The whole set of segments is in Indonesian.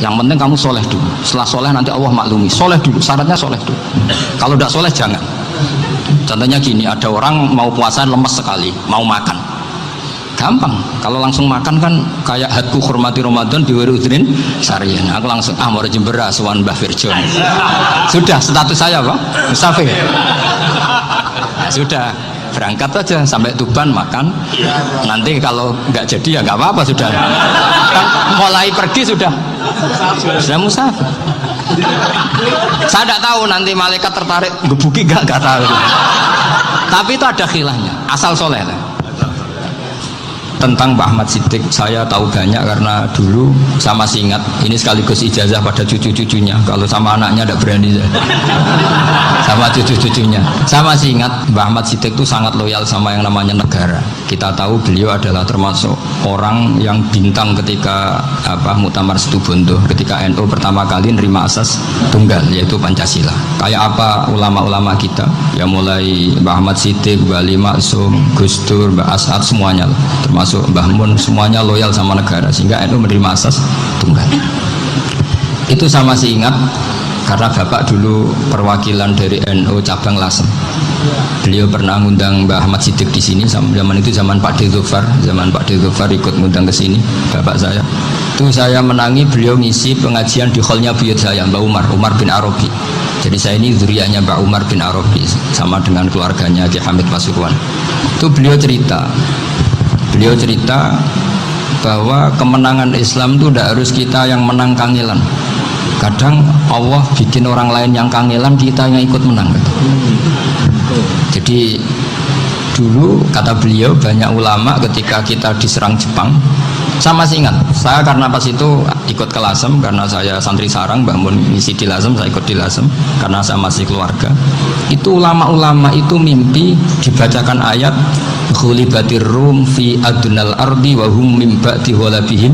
Yang penting kamu soleh dulu. Setelah soleh nanti Allah maklumi. Soleh dulu, syaratnya soleh dulu. Kalau tidak soleh jangan. Contohnya gini, ada orang mau puasa lemes sekali, mau makan. Gampang, kalau langsung makan kan kayak hadku hormati Ramadan biwiri udrin sarian. Aku langsung mau jember asuhan Mbah Firjon. Sudah status saya Pak, musafir. Nah, sudah berangkat aja sampai Tuban makan. Nanti kalau nggak jadi ya nggak apa-apa sudah. Kan mulai pergi sudah musafir. Saya tidak tahu nanti malaikat tertarik gebuki nggak tahu. Tapi itu ada khilafnya, asal soleh lah. Tentang Pak Ahmad Siddiq saya tahu banyak karena dulu saya masih ingat, ini sekaligus ijazah pada cucu-cucunya. Kalau sama anaknya tidak berani sama cucu-cucunya. Saya masih ingat Pak Ahmad Siddiq itu sangat loyal sama yang namanya negara. Kita tahu beliau adalah termasuk orang yang bintang ketika Muktamar Situbondo, ketika NU pertama kali nerima asas tunggal yaitu Pancasila. Kayak apa ulama-ulama kita ya, mulai Pak Ahmad Siddiq, Mbah Ali Maksum, Gus Dur, Mbak As'ad, semuanya lah, termasuk Mbah Mun, semuanya loyal sama negara sehingga NU menerima asas tunggal. Itu saya masih ingat karena bapak dulu perwakilan dari NU cabang Lasem. Beliau pernah ngundang Mbah Ahmad Siddiq di sini. Zaman itu zaman Pak D. Dzufar ikut ngundang ke sini bapak saya. Itu saya menangi beliau ngisi pengajian di hallnya buyut saya, Mbak Umar bin Arabi. Jadi saya ini zuriyahnya Mbak Umar bin Arabi sama dengan keluarganya Ki Hamid Pasuruan. Itu beliau cerita bahwa kemenangan Islam itu tidak harus kita yang menang kangelan. Kadang Allah bikin orang lain yang kangelan, kita yang ikut menang. Jadi dulu kata beliau, banyak ulama ketika kita diserang Jepang, saya masih ingat, saya karena pas itu ikut ke Lasem, karena saya santri sarang, bangun misi di Lasem, saya ikut di Lasem karena saya masih keluarga. Itu ulama-ulama itu mimpi dibacakan ayat ghulibatir rum fi adnal ardi wa hum min ba'di ghalabihim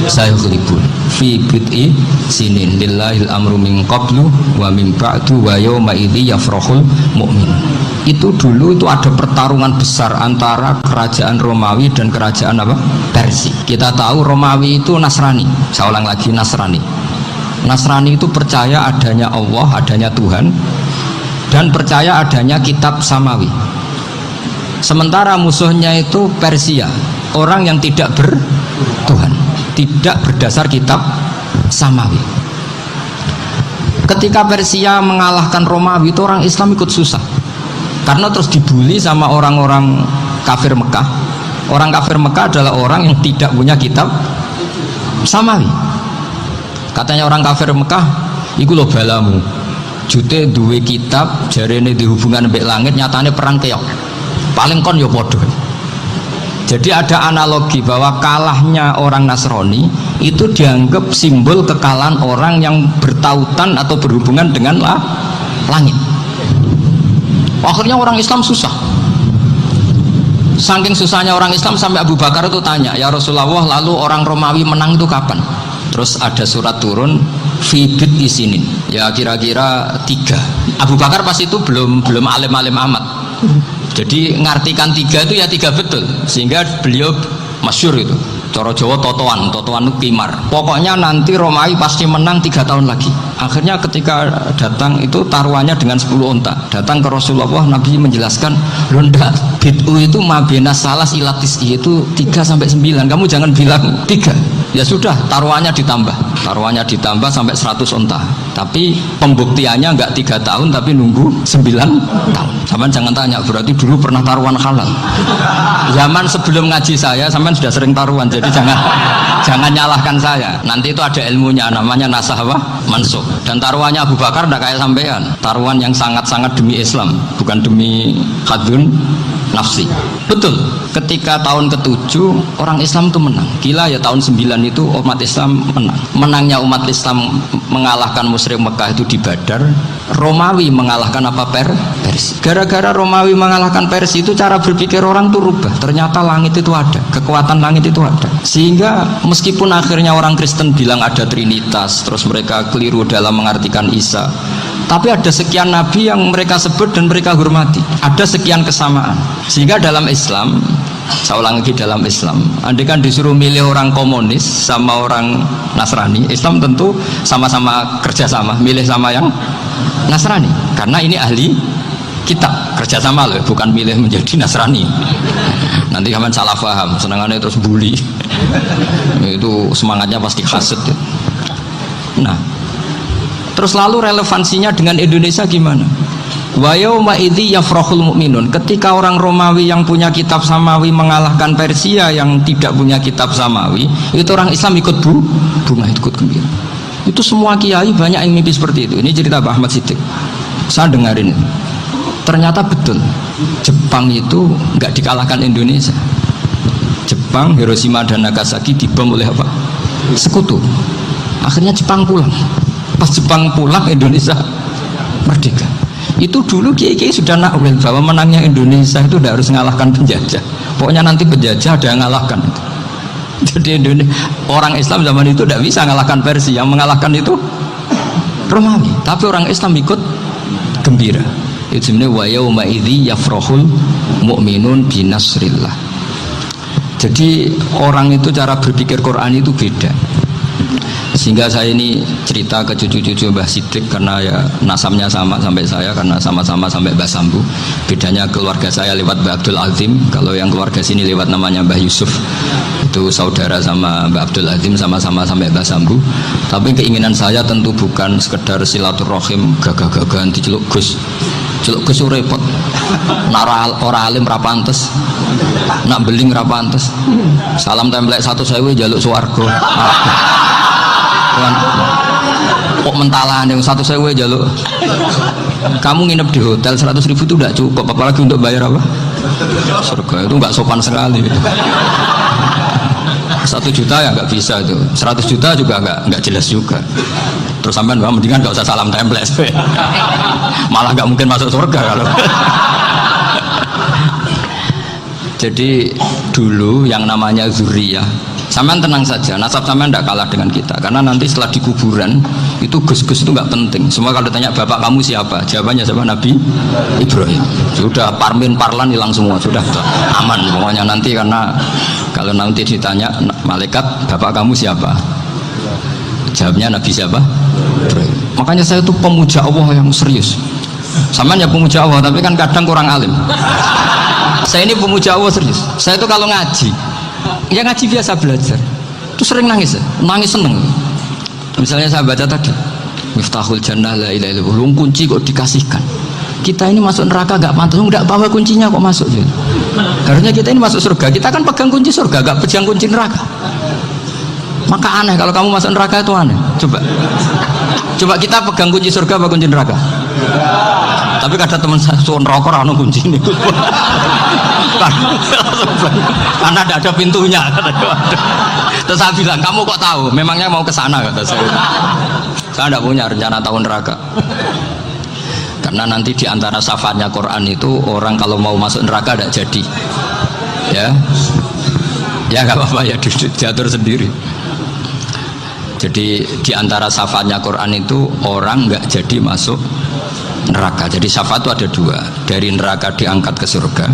sayaghlibun fi bid'i sinin lillahil amru min qablu wa min ba'du wa yawma idzi yafrahul mu'min. Itu dulu itu ada pertarungan besar antara kerajaan Romawi dan kerajaan Persia. Kita tahu Romawi itu Nasrani. Saya ulang lagi, Nasrani itu percaya adanya Allah, adanya Tuhan, dan percaya adanya kitab samawi. Sementara musuhnya itu Persia, orang yang tidak bertuhan, tidak berdasar kitab samawi. Ketika Persia mengalahkan Romawi, itu orang Islam ikut susah karena terus dibully sama orang-orang kafir Mekah. Orang kafir Mekah adalah orang yang tidak punya kitab samawi. Katanya orang kafir Mekah, iku lo balamu jute duwe kitab jarene dihubungan mbek langit, nyatane perang keok, paling kon yo podo. Jadi ada analogi bahwa kalahnya orang Nasrani itu dianggap simbol kekalahan orang yang bertautan atau berhubungan dengan langit. Akhirnya orang Islam susah. Saking susahnya orang Islam sampai Abu Bakar itu tanya, ya Rasulullah, lalu orang Romawi menang itu kapan? Terus ada surat turun fibit isinin, ya kira-kira 3. Abu Bakar pas itu belum alim-alim amat. Jadi ngartikan 3 itu ya 3 betul, sehingga beliau masyhur itu. Coro Jawa totoan itu kimar. Pokoknya nanti Romawi pasti menang 3 tahun lagi. Akhirnya ketika datang itu taruhannya dengan 10 unta. Datang ke Rasulullah, Nabi menjelaskan, "Ronda bid'u itu mabena salas ilatis itu 3 sampai 9. Kamu jangan bilang 3." Ya sudah, taruhannya ditambah sampai 100 unta. Tapi pembuktiannya enggak 3 tahun tapi nunggu 9 tahun. Sampean jangan tanya, berarti dulu pernah taruhan halal. Zaman sebelum ngaji saya, sampean sudah sering taruhan. Jadi jangan nyalahkan saya. Nanti itu ada ilmunya, namanya nasah mansukh. Dan taruhannya Abu Bakar tidak kayak sampean. Taruhan yang sangat-sangat demi Islam, bukan demi hadun nafsi. Betul. Ketika tahun ke-7 orang Islam itu menang. Gila ya, tahun 9 itu umat Islam menang. Menangnya umat Islam mengalahkan musyrik Mekah itu di Badar. Romawi mengalahkan Persia. Gara-gara Romawi mengalahkan Persia itu cara berpikir orang itu rubah. Ternyata langit itu ada, kekuatan langit itu ada. Sehingga meskipun akhirnya orang Kristen bilang ada Trinitas, terus mereka keliru dalam mengartikan Isa, tapi ada sekian nabi yang mereka sebut dan mereka hormati. Ada sekian kesamaan. Sehingga dalam Islam Saya ulang lagi dalam Islam. Andai kan disuruh milih orang komunis sama orang Nasrani, Islam tentu sama-sama kerjasama, milih sama yang Nasrani. Karena ini ahli kitab, kerjasama loh, bukan milih menjadi Nasrani. Nanti kamu salah paham, senangannya terus bully. Itu semangatnya pasti hasad. Nah, terus lalu relevansinya dengan Indonesia gimana? Wa yauma idzi yafrahul mu'minun, ketika orang Romawi yang punya kitab samawi mengalahkan Persia yang tidak punya kitab samawi, itu orang Islam ikut bunga, ikut gembira. Itu semua kiai banyak yang mimpi seperti itu. Ini cerita Pak Ahmad Siddiq, saya dengarin itu. Ternyata betul, Jepang itu nggak dikalahkan Indonesia. Jepang, Hiroshima dan Nagasaki dibom oleh apa? Sekutu. Akhirnya Jepang pulang. Pas Jepang pulang, Indonesia merdeka. Itu dulu kiai-kiai sudah nakwil bahwa menangnya Indonesia itu tidak harus mengalahkan penjajah. Pokoknya nanti penjajah ada yang mengalahkan. Jadi orang Islam zaman itu tidak bisa mengalahkan Persia, yang mengalahkan itu Romawi. Tapi orang Islam ikut gembira. Itu sebenarnya wa yauma idzi yafrahul mu'minun binasrillah. Jadi orang itu cara berpikir Quran itu beda. Sehingga saya ini cerita ke cucu-cucu Mbah Siddiq karena ya nasabnya sama sampai saya, karena sama-sama sampai Mbah Sambu. Bedanya keluarga saya lewat Mbah Abdul Azim, kalau yang keluarga sini lewat namanya Mbah Yusuf. Itu saudara sama Mbah Abdul Azim, sama-sama sampai Mbah Sambu. Tapi keinginan saya tentu bukan sekedar silaturahim gagah-gagahan diceluk Gus. Celuk Gus repot. Nak ora alim ra pantes. Nak beling ra pantes. Salam templek 1.000 jaluk swarga. Kok mentalan yang 1.000 jaluk. Kamu nginep di hotel 100.000 itu tidak cukup, apalagi untuk bayar apa? Surga itu nggak sopan sekali. 1 juta ya nggak bisa itu, 100 juta juga nggak jelas juga. Terus sampai mendingan nggak usah salam template, malah nggak mungkin masuk surga kalau. Jadi dulu yang namanya zuriyah, sampean tenang saja, nasab sampean tidak kalah dengan kita, karena nanti setelah di kuburan itu gus-gus itu nggak penting. Semua kalau ditanya bapak kamu siapa, jawabannya siapa? Nabi Ibrahim. Sudah parmin parlan hilang semua, sudah aman pokoknya nanti. Karena kalau nanti ditanya malaikat bapak kamu siapa, jawabnya Nabi siapa? Ibrahim. Makanya saya itu pemuja Allah yang serius. Sampean ya pemuja Allah, tapi kan kadang kurang alim. Saya ini pemuja Allah serius. Saya itu kalau ngaji, ya ngaji biasa belajar, itu sering nangis seneng. Misalnya saya baca tadi Miftahul Jannah la ilaha illallah, kunci kok dikasihkan. Kita ini masuk neraka gak pantas, enggak bawa kuncinya kok masuk. Harusnya kita ini masuk surga, kita kan pegang kunci surga, gak pegang kunci neraka. Maka aneh kalau kamu masuk neraka, itu aneh. Coba kita pegang kunci surga apa kunci neraka? Tapi kada teman saya suon rokok rano kunci ini. Karena tidak ada pintunya. Terus saya bilang, kamu kok tahu? Memangnya mau ke sana, kata saya. Saya tidak punya rencana tahun neraka. Karena nanti di antara syafaatnya Quran itu orang kalau mau masuk neraka tidak jadi. Ya nggak apa-apa ya, diatur sendiri. Jadi di antara syafaatnya Quran itu orang nggak jadi masuk neraka. Jadi syafaat itu ada 2, dari neraka diangkat ke surga,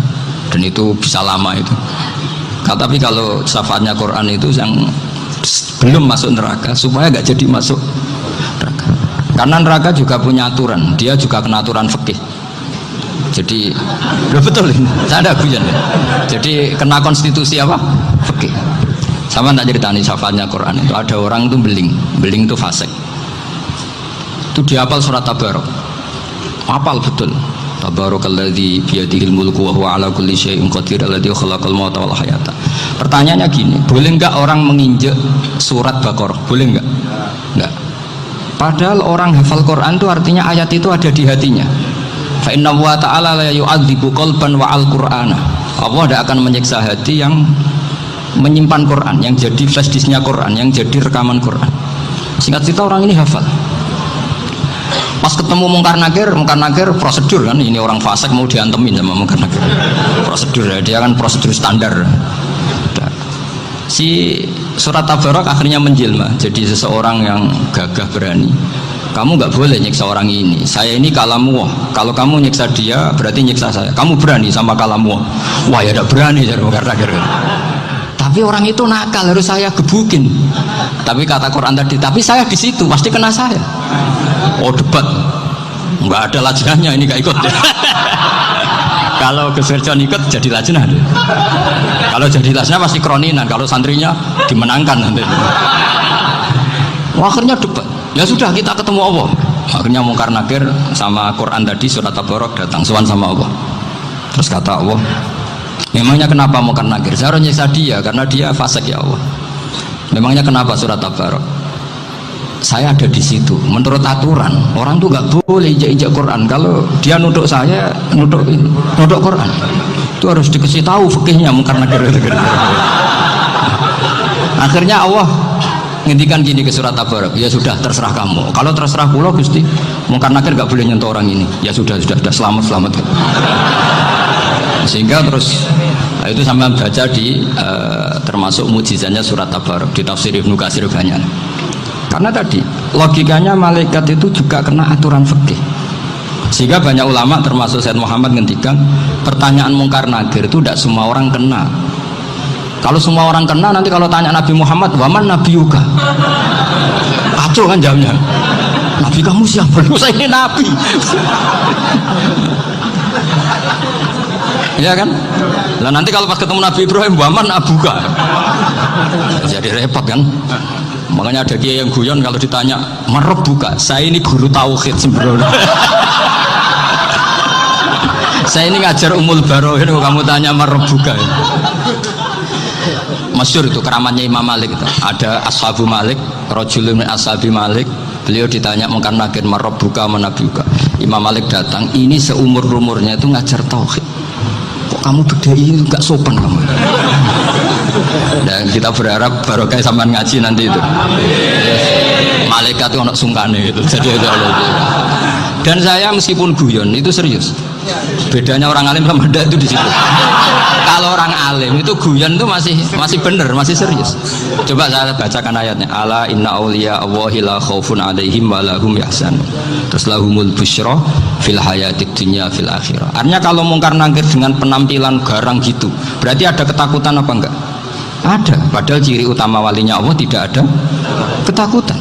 dan itu bisa lama itu. Tapi kalau syafaatnya Quran itu yang belum masuk neraka supaya nggak jadi masuk neraka. Karena neraka juga punya aturan, dia juga kena aturan fikih. Jadi betul ini, saya ada guyon ya. Jadi kena konstitusi apa? Fikih. Sama tak ceritani syafaatnya Quran itu, ada orang itu beling itu fasik. Itu dihafal surat Tabarok. Hafal betul. Tabarakalladzi biyadihil mulku wa huwa ala kulli syai'in qadir alladzi khalaqal mauta wal hayata. Pertanyaannya gini, boleh enggak orang menginjak surat Baqarah? Boleh enggak? Enggak. Padahal orang hafal Quran itu artinya ayat itu ada di hatinya. Fa inna wa ta'ala la yu'adzibu qalban wa al-Qur'ana. Allah tidak akan menyiksa hati yang menyimpan Quran, yang jadi flash disknya Quran, yang jadi rekaman Quran. Singkat cerita orang ini hafal. Pas ketemu Mungkar Nakir prosedur kan, ini orang fasik mau diantemin sama Mungkar Nakir. Prosedur ya, dia kan prosedur standar. Si surat Tabarak akhirnya menjelma jadi seseorang yang gagah berani. kamu nggak boleh nyiksa orang ini, saya ini kalamu, kalau kamu nyiksa dia berarti nyiksa saya, kamu berani sama kalamu? Wah ya tidak berani jadi Nakir. Tapi orang itu nakal, harus saya gebukin. Tapi kata Quran tadi, tapi saya di situ pasti kena saya. Oh debat, nggak ada lajnahnya ini nggak ikut. Kalau Gus Wirjon ikut jadi lajnah. Kalau jadi lajnah pasti kroninan, kalau santrinya dimenangkan nanti. Akhirnya debat. Ya sudah kita ketemu Allah. Akhirnya Mungkar Nakir sama Quran tadi surat Tabarok datang sowan sama Allah. Terus kata Allah, memangnya kenapa Mungkar Nakir? Saya harus nyiksa dia karena dia fasik ya Allah. Memangnya kenapa surat Tabarok? Saya ada di situ. Menurut aturan orang tuh nggak boleh injak Quran. Kalau dia nuduk saya, nuduk Quran, itu harus dikasih tahu fikihnya Mungkar Nakir. Akhirnya Allah ngendikan gini ke surat Tabarok, ya sudah terserah kamu. Kalau terserah pulau Gusti, Mungkar Nakir nggak boleh nyentuh orang ini. Ya sudah selamat. Sehingga terus itu sama baca di termasuk mujizatnya surat Tabarok di tafsir Ibnu Katsir banyak. Karena tadi logikanya malaikat itu juga kena aturan fikih. Sehingga banyak ulama termasuk Said Muhammad ngendikan pertanyaan Mungkar Nakir itu tidak semua orang kena. Kalau semua orang kena, nanti kalau tanya Nabi Muhammad, waman Nabi Yuga, kacau kan jamnya. Nabi kamu siapa? Saya ini Nabi. Ya kan? Lah nanti kalau pas ketemu Nabi Ibrahim, waman Abuka, jadi repot kan? Makanya ada kiai yang guyon kalau ditanya marab buka, saya ini guru tauhid sembrono. Saya ini ngajar Umul Barohin, kamu tanya marab buka. Masyhur itu keramatnya Imam Malik itu. Ada Ashabu Malik, rajulun min ashabi Malik, beliau ditanya Mungkar Nakir marab buka manabiuka. Imam Malik datang, ini seumur-umurnya itu ngajar tauhid. Kok kamu bedai itu enggak sopan kamu? Dan kita berharap barokah sampean ngaji nanti itu. Malaikat itu anak sungkane itu. Jadi itu. Dan saya meskipun guyon itu serius. Bedanya orang alim sama ndak itu di situ. Kalau orang alim itu guyon itu masih benar, masih serius. Coba saya bacakan ayatnya. Ala inna auliya Allahi la khaufun alaihim wa lahum yahzan. Terus lahumul busyra fil hayatid dunya fil akhirah. Artinya kalau Mungkar Nakir dengan penampilan garang gitu, berarti ada ketakutan apa enggak? Ada. Padahal ciri utama walinya Allah tidak ada ketakutan.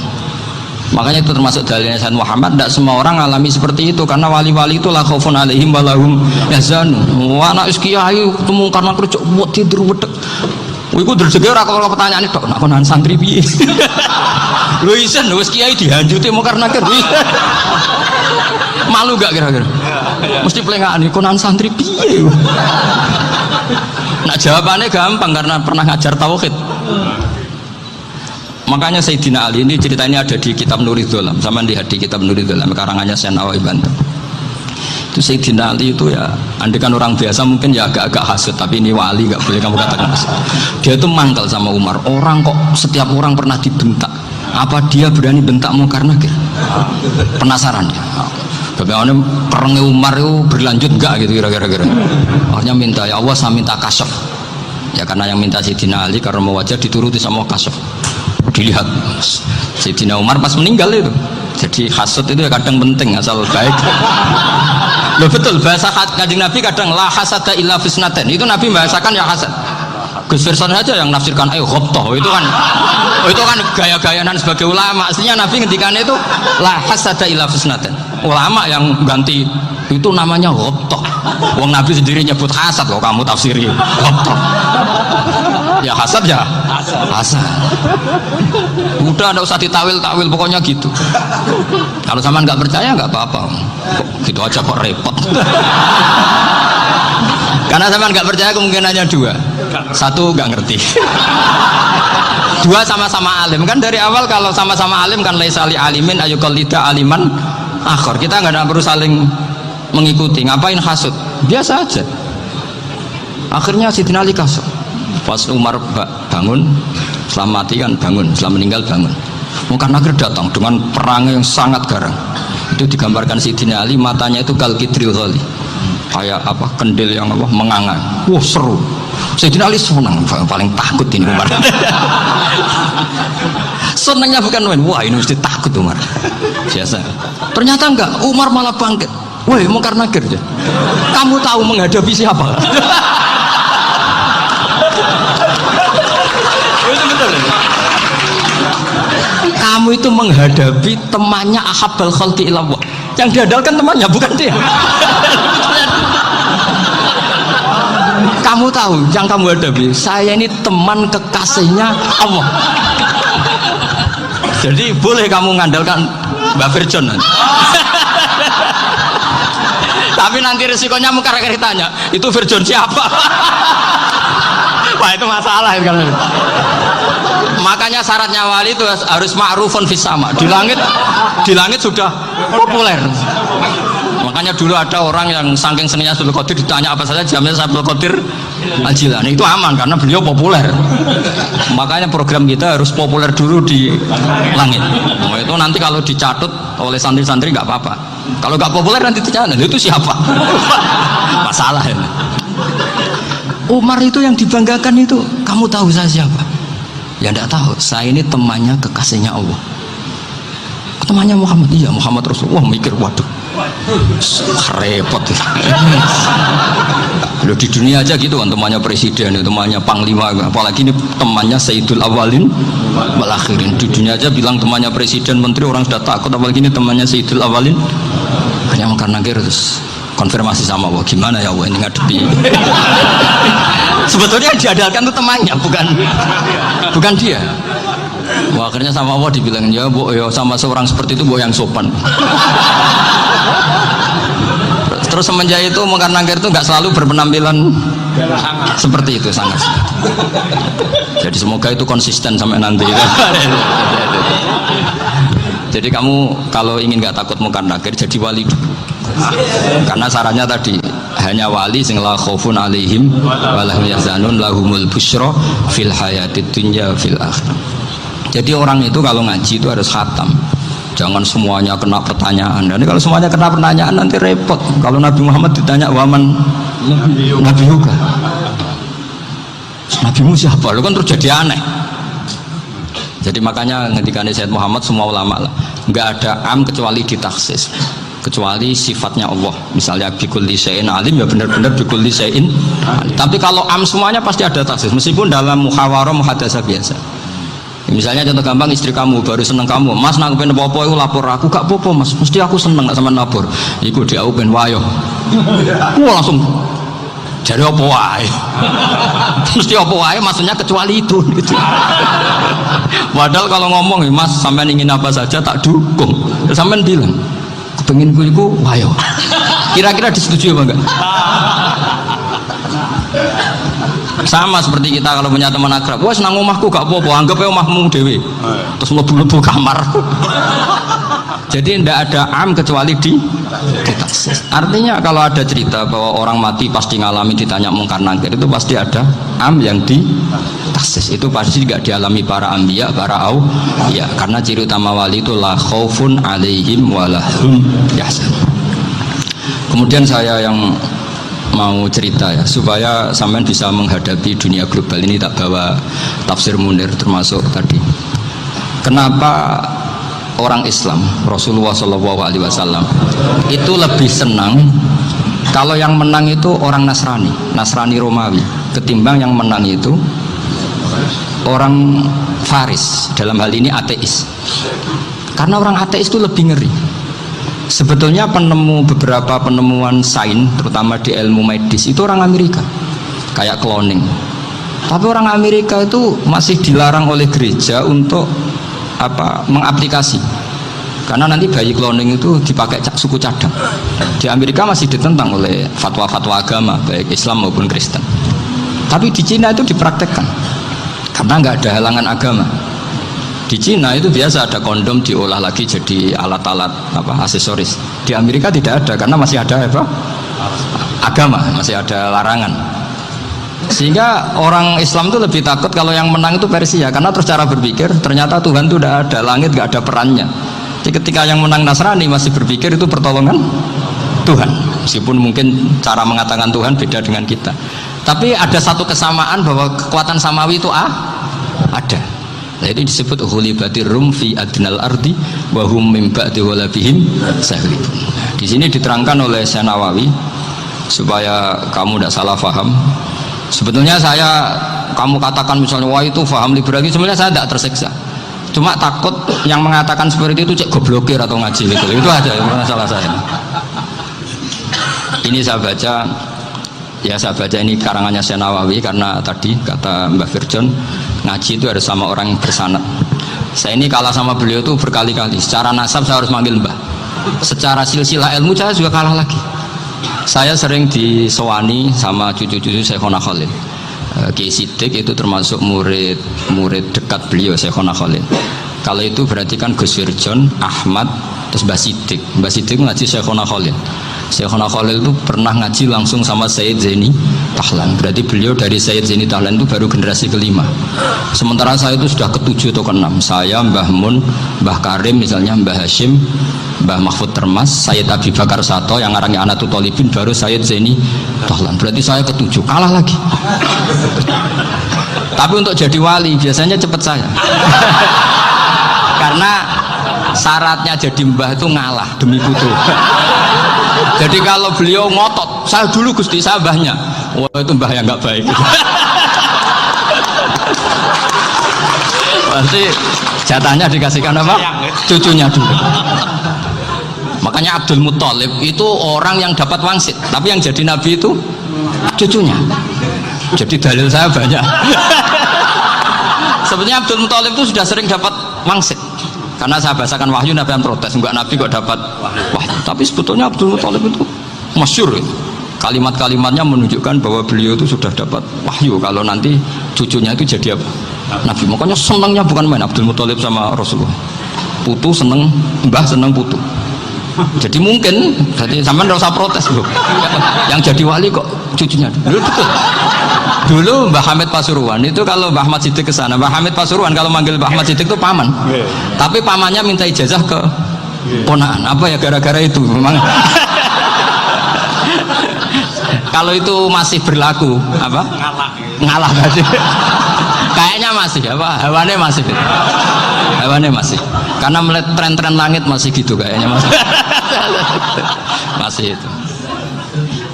Makanya itu termasuk dalilnya Sayyid Muhammad, tidak semua orang alami seperti itu karena wali-wali itu la khaufun alaihim wa lahum yahzanun. Wa ana kiai ketemu karena kerja buat tidur wedek. Iku drejege ora kok pertanyaan tok nak konan santri piye. Lho isen wis kiai dihanjuti Mungkar Nakir. Malu gak kira-kira? Mesti pelengakan konan santri piye. Nak jawabannya gampang karena pernah ngajar tauhid. Makanya Sayyidina Ali ini ceritanya ada di kitab Nurul Dholam, sama lihat di kitab Nurul Dholam karangannya Syekh Nawawi Banten. Itu Sayyidina Ali itu ya, andekan orang biasa mungkin ya agak-agak hasut, tapi ini wali gak boleh kamu katakan hasut. Dia itu mangkal sama Umar. Orang kok setiap orang pernah dibentak, apa dia berani bentak Mungkar Nakir? Penasaran dia. Bagaimana perangnya Umar itu berlanjut enggak gitu kira-kira. Akhirnya minta, ya Allah saya minta kasyaf. Ya karena yang minta Sayyidina Ali karena mau wajah dituruti sama kasyaf. Dilihat Sayyidina Umar pas meninggal itu. Jadi hasud itu ya kadang penting asal baik. Loh betul, bahasa Kanjeng Nabi kadang la hasada illa fisnaten. Itu Nabi bahasakan ya hasad. Gus Wirson aja yang nafsirkan ayo ghobtoh itu kan gaya-gayanan sebagai ulama. Aslinya Nabi ngendikannya itu la hasada illa fisnaten. Ulama yang ganti itu namanya ghobtoh. Wong Nabi sendiri nyebut hasad kok kamu tafsiri ghobtoh. Ya hasad ya hasad. Udah nggak usah ditawil-tawil pokoknya gitu. Kalau sama nggak percaya nggak apa-apa. Gitu aja kok repot. Karena sama nggak percaya kemungkinannya dua. Satu nggak ngerti. Dua sama-sama alim kan dari awal kalau sama-sama alim kan laisali alimin ayuqallida aliman akhir. Kita nggak perlu saling mengikuti. Ngapain hasud? Biasa aja. Akhirnya Sayyidina Ali kasut. Pas Umar bangun, setelah mati kan bangun, setelah meninggal bangun. Mungkar Nakir datang dengan perang yang sangat garang. Itu digambarkan Sayyidina Ali matanya itu kal kidril ghali. Kayak apa? Kendil yang apa? Menganga. Wah seru. Sayyidina Ali senang, paling takut ini Umar. senangnya bukan main. Wah ini mesti takut Umar. Biasa. Ternyata enggak. Umar malah bangkit. Woi Munkar Nakir. Kamu tahu menghadapi siapa? Itu betul. Kamu itu menghadapi temannya ahabbal khalqi ilallah. Yang diandalkan temannya bukan dia. Kamu tahu yang kamu hadapi, saya ini teman kekasihnya Allah. Jadi boleh kamu ngandalkan Mbak Virjon. Tapi nanti resikonya Munkar Nakir tanya, itu Virjon siapa? Wah itu masalah kan. Makanya syaratnya wali itu harus ma'rufun fis sama. Di langit sudah populer. Makanya dulu ada orang yang saking senangnya Abdul Qadir ditanya apa saja jamnya Abdul Qadir Al-Jilani, itu aman karena beliau populer. Makanya program kita harus populer dulu di langit. Nah, itu nanti kalau dicatut oleh santri-santri nggak apa-apa. Kalau nggak populer nanti dicatat itu siapa? Masalah ini. Umar itu yang dibanggakan itu, kamu tahu saya siapa? Ya enggak tahu, saya ini temannya kekasihnya Allah. Temannya Muhammad, iya Muhammad Rasulullah. Mikir, waduh repot. Loh, di dunia aja gitu kan, temannya presiden, temannya panglima, apalagi ini temannya Sayyidul Awalin wal Akhirin. Di dunia aja bilang temannya presiden, menteri, orang sudah takut, apalagi ini temannya Sayyidul Awalin. Hanya Munkar Nakir terus konfirmasi sama Allah, gimana ya Allah ini ngadepi. Sebetulnya yang diandalkan itu temannya, bukan dia. Wah, akhirnya sama Allah dibilang, ya bu, ya sama seorang seperti itu bu yang sopan. Terus semenjak itu Munkar Nakir itu nggak selalu berpenampilan seperti itu sangat. Jadi semoga itu konsisten sampai nanti. Jadi kamu kalau ingin nggak takut Munkar Nakir, jadi wali dulu. Karena sarannya tadi hanya wali sing la khaufun alaihim wa lahum yahzanun lahumul busyra fil hayatid dunya fil akhirah. Jadi orang itu kalau ngaji itu harus khatam. Jangan semuanya kena pertanyaan. Dan kalau semuanya kena pertanyaan nanti repot. Kalau Nabi Muhammad ditanya waman Nabi juga. Nabimu siapa? Lu kan terus jadi aneh. Jadi makanya ketika Sayyid Muhammad semua ulama lah, nggak ada am kecuali ditaksis, kecuali sifatnya Allah. Misalnya bikulli syai'in alim, ya benar-benar bikulli syai'in. Tapi kalau am semuanya pasti ada taksis, meskipun dalam muhawarah muhadasah biasa. Misalnya contoh gampang, istri kamu baru seneng kamu, mas nak pengen apa-apa itu lapor aku, gak apa-apa mas, mesti aku seneng nak sama lapor. Iku dia aku pengen wayo. Wah langsung jadi apa wae. Mesti apa wae maksudnya kecuali itu gitu. Padahal kalau ngomong, mas sampean ingin apa saja tak dukung. Sampean bilang, kepengin ku wayo. Kira-kira disetujui apa enggak? Sama seperti kita kalau punya teman akrab, wah senang omahku gak apa-apa, anggap aja omahmu dewe, terus lebu-lebu kamar. Jadi tidak ada am kecuali di taksis. Artinya kalau ada cerita bahwa orang mati pasti ngalami ditanya Munkar Nakir, itu pasti ada am yang di taksis. Itu pasti tidak dialami para anbiya, para auliya. Karena ciri utama wali itu la khaufun alaihim walahum yahzanun. Kemudian saya yang mau cerita ya, supaya sampean bisa menghadapi dunia global ini, tak bawa tafsir Munir termasuk tadi. Kenapa orang Islam, Rasulullah SAW itu lebih senang kalau yang menang itu orang Nasrani Romawi, ketimbang yang menang itu orang Faris, dalam hal ini ateis. Karena orang ateis itu lebih ngeri. Sebetulnya beberapa penemuan sains, terutama di ilmu medis, itu orang Amerika, kayak cloning. Tapi orang Amerika itu masih dilarang oleh gereja untuk mengaplikasi, karena nanti bayi cloning itu dipakai suku cadang. Di Amerika masih ditentang oleh fatwa-fatwa agama, baik Islam maupun Kristen. Tapi di Cina itu dipraktekkan, karena nggak ada halangan agama. Di Cina itu biasa ada kondom diolah lagi jadi alat-alat aksesoris. Di Amerika tidak ada, karena masih ada agama, masih ada larangan. Sehingga orang Islam itu lebih takut kalau yang menang itu Persia, karena terus cara berpikir ternyata Tuhan itu tidak ada, langit tidak ada perannya. Jadi ketika yang menang Nasrani masih berpikir itu pertolongan Tuhan, meskipun mungkin cara mengatakan Tuhan beda dengan kita. Tapi ada satu kesamaan bahwa kekuatan samawi itu ada. Nah, itu disebut ghulibatir rum fi adnal ardi wa hum min ba'di ghalabihim saghlibun. Di sini diterangkan oleh Syekh Nawawi supaya kamu tidak salah paham. Sebetulnya kamu katakan misalnya wah itu paham liberalisme, sebenarnya saya tidak tersiksa. Cuma takut yang mengatakan seperti itu cek goblokir atau ngaji gitu. Itu aja masalah saya. Ini saya baca ini karangannya Syekh Nawawi karena tadi kata Mbah Firjon ngaji itu harus sama orang yang bersanad. Saya ini kalah sama beliau itu berkali-kali. Secara nasab saya harus manggil Mbah. Secara silsilah ilmu saya juga kalah lagi. Saya sering disewani sama cucu-cucu Syekhona Khalil. Kiai Siddiq itu termasuk murid dekat beliau Syekhona Khalil. Kalau itu berarti kan Gus Firjon, Ahmad, terus Mbah Siddiq. Mbah Siddiq ngaji Syekhona Khalil. Syekhona Khalil itu pernah ngaji langsung sama Sayyid Zaini Tahlan. Berarti beliau dari Sayyid Zaini Tahlan itu baru generasi kelima. Sementara saya itu sudah ke-7 atau ke-6. Saya, Mbah Mun, Mbah Karim misalnya, Mbah Hashim, Mbah Mahfud Termas, Sayyid Abi Bakar Sato yang ngarangnya Anatul Talibin, baru Sayyid Zaini Tahlan. Berarti saya ke-7, kalah lagi. Tapi untuk jadi wali biasanya cepat saya. Karena syaratnya jadi mbah itu ngalah demi putu. Jadi kalau beliau ngotot, saya dulu Gusti, saya mbahnya, wah itu mbah yang nggak baik. Berarti jatahnya dikasihkan apa? Cucunya dulu. Makanya Abdul Muthalib itu orang yang dapat wangsit, tapi yang jadi nabi itu cucunya. Jadi dalil saya banyak. Sebenarnya Abdul Muthalib itu sudah sering dapat wangsit. Karena saya bahasakan wahyu, Nabi yang protes, enggak Nabi kok dapat wahyu. Tapi sebetulnya Abdul Muthalib itu masyhur. Kalimat-kalimatnya menunjukkan bahwa beliau itu sudah dapat wahyu kalau nanti cucunya itu jadi apa? Nabi. Makanya senangnya bukan main Abdul Muthalib sama Rasulullah. Putu seneng, mbah seneng putu. Jadi mungkin, jadi sampean enggak usah protes loh. Yang jadi wali kok cucunya. Dulu betul. Dulu Mbah Hamid Pasuruan itu kalau Mbah Ahmad Siddiq ke sana, Mbah Hamid Pasuruan kalau manggil Mbah Ahmad Siddiq itu paman. Tapi pamannya minta ijazah ke ponakan. Apa ya gara-gara itu memang. Kalau itu masih berlaku apa? Ngalah masih. Kayaknya masih apa? Hawane masih. Hawane masih. Karena melihat tren-tren langit masih gitu kayaknya masih. Masih itu.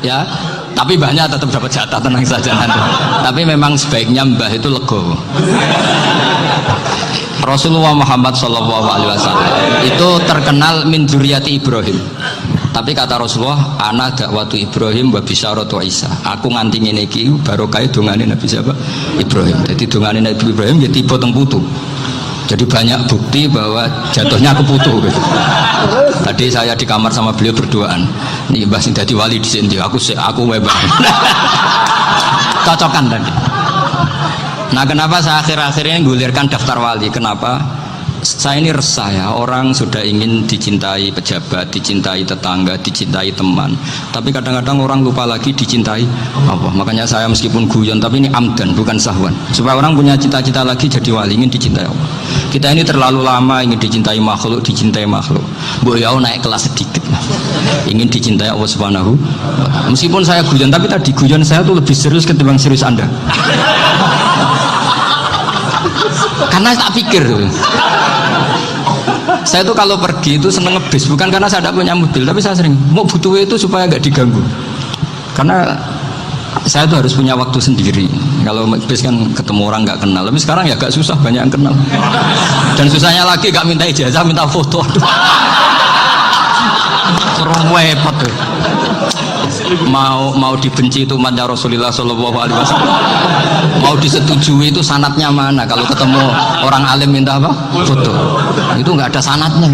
Ya, tapi mbahnya tetap dapat jatah, tenang saja nanti. Tapi memang sebaiknya mbah itu legowo. Rasulullah Muhammad SAW itu terkenal min dzurriyyati Ibrahim. Tapi kata Rasulullah, ana dakwatu Ibrahim wa bisyaratu Isa. Aku nganti ngene iki barokah dongane Nabi siapa? Ibrahim. Jadi dongane Nabi Ibrahim ya tiba teng putu. Jadi banyak bukti bahwa jatuhnya ke putu gitu. Tadi saya di kamar sama beliau berduaan. Nih Mbah sing dadi wali di sini, aku webah. Cocokan tadi. Nah, kenapa saya akhir-akhir ini gulirkan daftar wali? Kenapa? Saya ini resah ya, orang sudah ingin dicintai pejabat, dicintai tetangga, dicintai teman. Tapi kadang-kadang orang lupa lagi dicintai Allah. Makanya saya meskipun guyon, tapi ini amdan, bukan sahwan. Supaya orang punya cita-cita lagi jadi wali, ingin dicintai Allah. Kita ini terlalu lama ingin dicintai makhluk, Boyau naik kelas sedikit. Ingin dicintai Allah Subhanahu. Meskipun saya guyon, tapi tadi guyon saya tuh lebih serius ketimbang serius Anda. Karena tak pikir saya tuh kalau pergi itu seneng ngebis, bukan karena saya tidak punya mobil, tapi saya sering mau butuh itu supaya nggak diganggu, karena saya tuh harus punya waktu sendiri. Kalau ngebis kan ketemu orang nggak kenal, tapi sekarang ya agak susah, banyak yang kenal, dan susahnya lagi nggak minta ijazah, minta foto. Serem repot tuh. Mau dibenci itu umatnya Rasulullah Shallallahu Alaihi Wasallam, mau disetujui itu sanatnya mana? Kalau ketemu orang alim minta apa? Foto. Itu nggak ada sanatnya.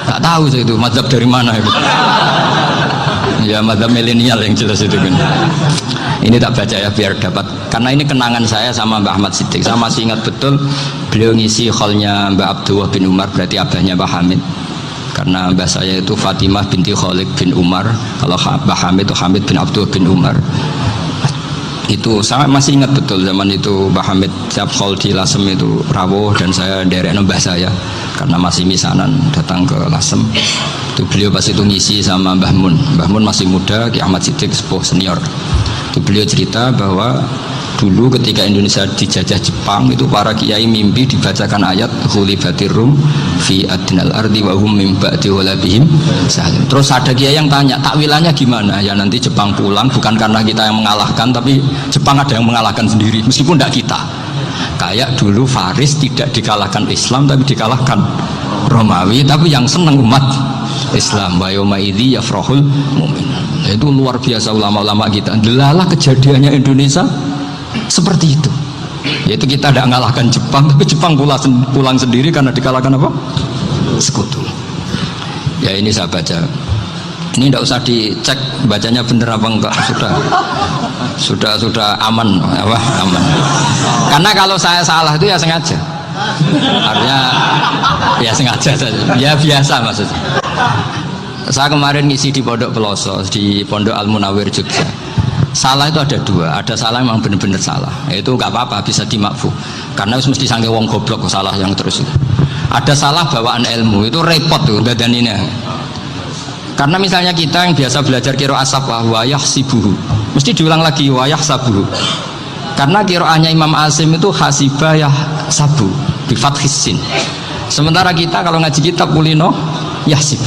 Nggak tahu saya itu mazhab dari mana itu. Ya mazhab milenial yang jelas itu kan. Ini tak baca ya biar dapat, karena ini kenangan saya sama Mbah Ahmad Siddiq. Saya masih ingat betul beliau ngisi hallnya Mbah Abdullah bin Umar, berarti abahnya Mbah Hamid. Karena mbah saya itu Fatimah binti Khalid bin Umar, kalau Mbah Hamid itu Hamid bin Abdullah bin Umar. Itu saya masih ingat betul zaman itu Mbah Hamid siap khol di Lasem itu rawuh, dan saya derek mbah saya karena masih misanan datang ke Lasem. Itu beliau pas itu ngisi sama Mbah Mun. Mbah Mun masih muda, Ki Ahmad Siddiq sepuh senior. Itu beliau cerita bahwa Dulu ketika Indonesia dijajah Jepang itu para kiai mimpi dibacakan ayat ghulibatir rum fi adnal ardi wa hum min ba'di ghalabihim salim. Terus ada kiai yang tanya, takwilannya gimana? Ya nanti Jepang pulang bukan karena kita yang mengalahkan, tapi Jepang ada yang mengalahkan sendiri meskipun tidak kita. Kayak dulu Faris tidak dikalahkan Islam tapi dikalahkan Romawi, tapi yang senang umat Islam. Wa yauma idzi yafrahul mu'minun. Itu luar biasa ulama-ulama kita. Delalah kejadiannya Indonesia seperti itu, yaitu kita tidak mengalahkan Jepang, tapi Jepang pulang sendiri karena dikalahkan apa? Sekutu. Ya ini saya baca, ini tidak usah dicek bacanya bener apa enggak, sudah aman, apa aman. Karena kalau saya salah itu ya sengaja, artinya ya sengaja saja, ya biasa maksudnya. Saya kemarin ngisi di Pondok Peloso, di Pondok Al Munawir Jogja. Salah itu ada dua, ada salah memang benar-benar salah, itu nggak apa-apa, bisa dimakfu karena mesti sangke wong goblok salah yang terus itu. Ada salah bawaan ilmu, itu repot tuh dadaninnya. Karena misalnya kita yang biasa belajar qiraah safah wa yahsibuhu, mesti diulang lagi wa yahsabuhu. Karena qiraahnya Imam Asim itu hasibah yahsabu bi fathis sin. Sementara kita kalau ngaji kitab kulino yahsib.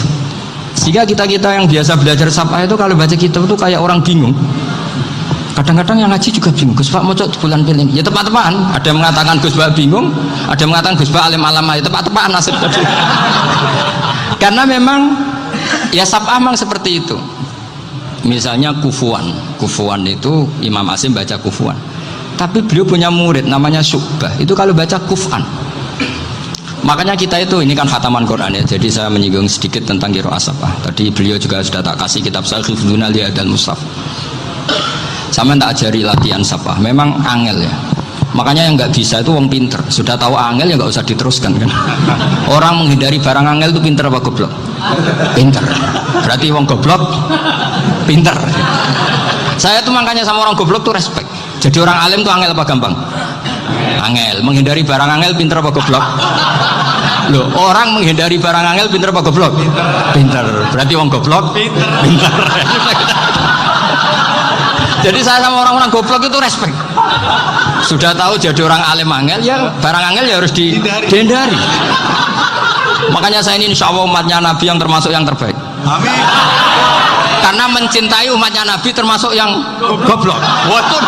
Sehingga kita yang biasa belajar safah itu kalau baca kitab itu kayak orang bingung. Kadang-kadang yang ngaji juga bingung, Gus Pak mocok bulan pilih, ya tepat-tepatan. Ada yang mengatakan Gus Pak bingung, ada yang mengatakan Gus Pak alim alam, ya tepat-tepatan nasib tadi. Karena memang ya sab'ah memang seperti itu. Misalnya kufuan itu Imam Asim baca kufuan, tapi beliau punya murid namanya Syu'bah, itu kalau baca kuf'an. Makanya kita itu, ini kan khataman Quran ya, jadi saya menyinggung sedikit tentang qiraah sab'ah. Tadi beliau juga sudah tak kasih kitab Sahih Hifdzuna li Adal Mushaf. Sama tak ajari latihan sab'ah, memang angel ya. Makanya yang nggak bisa itu wong pinter, sudah tahu angel ya nggak usah diteruskan kan. Orang menghindari barang angel itu pinter apa goblok? Pinter. Berarti wong goblok pinter. Saya tuh makanya sama orang goblok tuh respect. Jadi orang alim tuh angel apa gampang? Angel. Menghindari barang angel pinter apa goblok? Loh, orang menghindari barang angel pinter apa goblok? Pinter. Berarti wong goblok pinter. Jadi saya sama orang-orang goblok itu respect. Sudah tahu jadi orang alim angel, ya barang angel ya harus dihindari. Makanya saya ini insya Allah umatnya Nabi yang termasuk yang terbaik. Amin. Karena mencintai umatnya Nabi termasuk yang goblok. Waduh.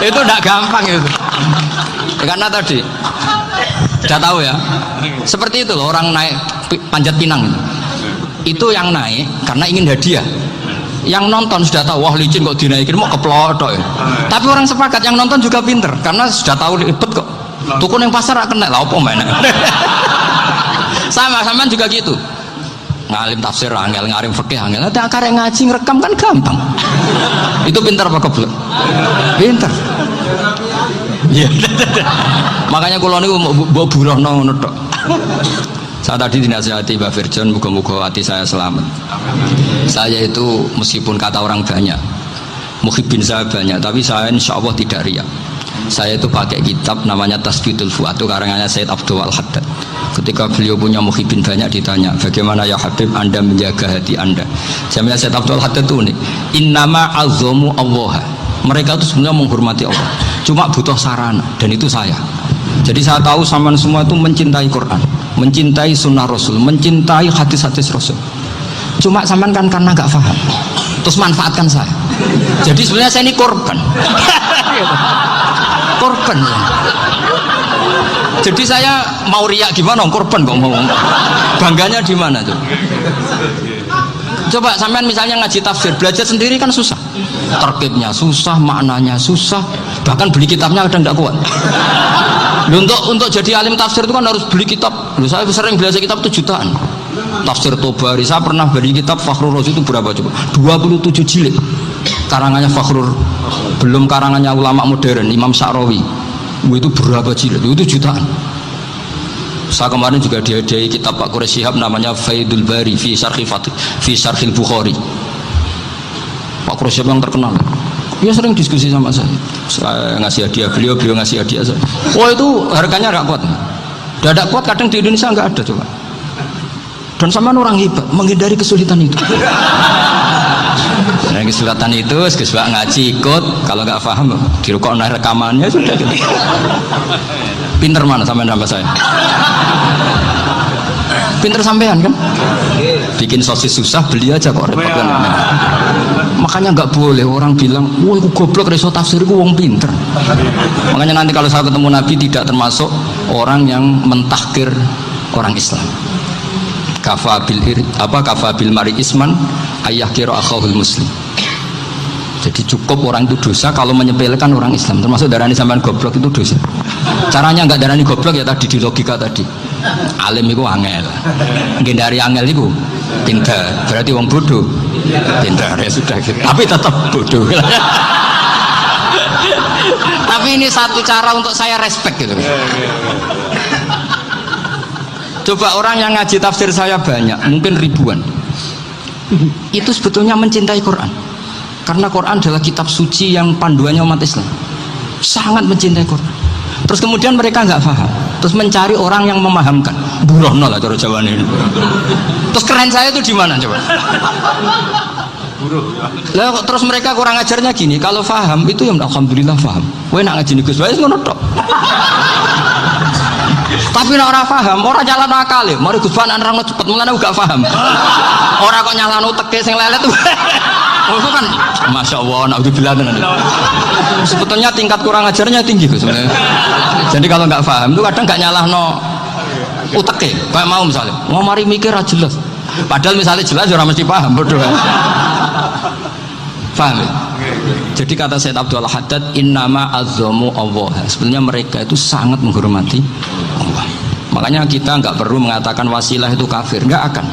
Itu tidak gampang itu. Karena tadi sudah tahu ya. Seperti itu loh orang naik Panjat Pinang itu yang naik karena ingin hadiah. Yang nonton sudah tahu, wah licin kok dinaikin mau keplodok ya. Tapi orang sepakat yang nonton juga pinter karena sudah tahu ribet kok. Tukun yang pasar kena lah apa mana. Sama juga gitu. Ngalim tafsir angel, ngarim fikih angel. Ada karek ngaji ngerekam kan gampang. Itu pinter apa goblok? Pinter. Iya. Makanya kula niku mbok burohno ngono tok. Saya tadi dinasihati Mbak Firjon, moga-moga hati saya selamat. Saya itu meskipun kata orang banyak, muhibbin saya banyak, tapi saya insya Allah tidak riya. Saya itu pakai kitab namanya Tasbidul Fuad, itu karangannya Sayyid Abdul Al-Haddad. Ketika beliau punya muhibbin banyak ditanya, bagaimana ya Habib Anda menjaga hati Anda? Jamnya Sayyid Abdul Al-Haddad itu nih, innama azzamu Allah. Mereka itu sebenarnya menghormati Allah, cuma butuh sarana, dan itu saya. Jadi saya tahu sampean semua itu mencintai Quran, mencintai sunnah Rasul, mencintai hadis-hadis Rasul. Cuma sampean kan karena nggak paham, terus manfaatkan saya. Jadi sebenarnya saya ini korban. Korban ya. Jadi saya mau riak gimana? Korban kok mau. Bangganya di mana tuh? Coba sampean misalnya ngaji tafsir, belajar sendiri kan susah. Terkibnya susah, maknanya susah, bahkan beli kitabnya kadang nggak kuat. Untuk jadi alim tafsir itu kan harus beli kitab. Saya sering belajar kitab itu jutaan. Tafsir Tobari, saya pernah beli kitab Fakhrur Razi itu berapa coba? 27 jilid. Karangannya Fakhrur, belum karangannya ulama modern Imam Sa'rawi. Itu berapa jilid? Itu jutaan. Saya kemarin juga dihadiahi kitab Pak Quraish Shihab namanya Faidul Bari fi Syarhil Bukhari. Pak Quraish Shihab yang terkenal. Dia sering diskusi sama saya ngasih hadiah beliau ngasih hadiah saya. Oh itu harganya nggak kuat. Tidak kuat kadang di Indonesia nggak ada coba. Dan sama orang hebat menghindari kesulitan itu. Nah, kesempatan itu Gus Bak ngaji ikut, kalau nggak paham dirukokno rekamannya sudah gitu. Pinter mana sampean sama saya? Pinter sampean kan? Bikin sosis susah beli aja kok repot kan. Makanya nggak boleh orang bilang, wah aku goblok reso tafsir aku wong pinter. Makanya nanti kalau saya ketemu Nabi tidak termasuk orang yang mentahkir orang Islam. Kafabil mari isman ayah kira akhahul muslim. Jadi cukup orang itu dosa kalau menyepelekan orang Islam, termasuk darani sampean goblok itu dosa. Caranya nggak darani goblok ya tadi di logika tadi. Alim itu angel, gendari angel itu pintar, berarti wong bodoh pintar ya sudah gitu. Tapi tetap bodoh. Tapi ini satu cara untuk saya respect gitu. Coba orang yang ngaji tafsir saya banyak, mungkin ribuan. Itu sebetulnya mencintai Quran. Karena Quran adalah kitab suci yang panduannya umat Islam. Sangat mencintai Quran. Terus kemudian mereka nggak paham. Terus mencari orang yang memahamkan. Burohno lah cara Jawa ini. Terus keren saya itu di mana coba? Lah terus mereka kurang ajarnya gini. Kalau paham itu ya alhamdulillah paham. Kowe nak ngaji Gus wae ngono tok. Tapi nek ora paham, ora nyalano akale. Mari Gus Ban nerangno cepet mulane gak paham. Ora kok nyalano teke sing lelet. Oh itu kan Masya Allah, naudzubillah. Sebetulnya tingkat kurang ajarnya tinggi Gus. Jadi kalau nggak paham itu kadang nggak nyalahno uteke. Kayak mau misalnya, mau mari mikir aja jelas. Padahal misalnya jelas orang mesti paham, bodoh. Paham ya? Jadi kata Sayyid Abdul Haddad, innama azzamu Allah. Sebenarnya mereka itu sangat menghormati Allah. Makanya kita nggak perlu mengatakan wasilah itu kafir, nggak akan.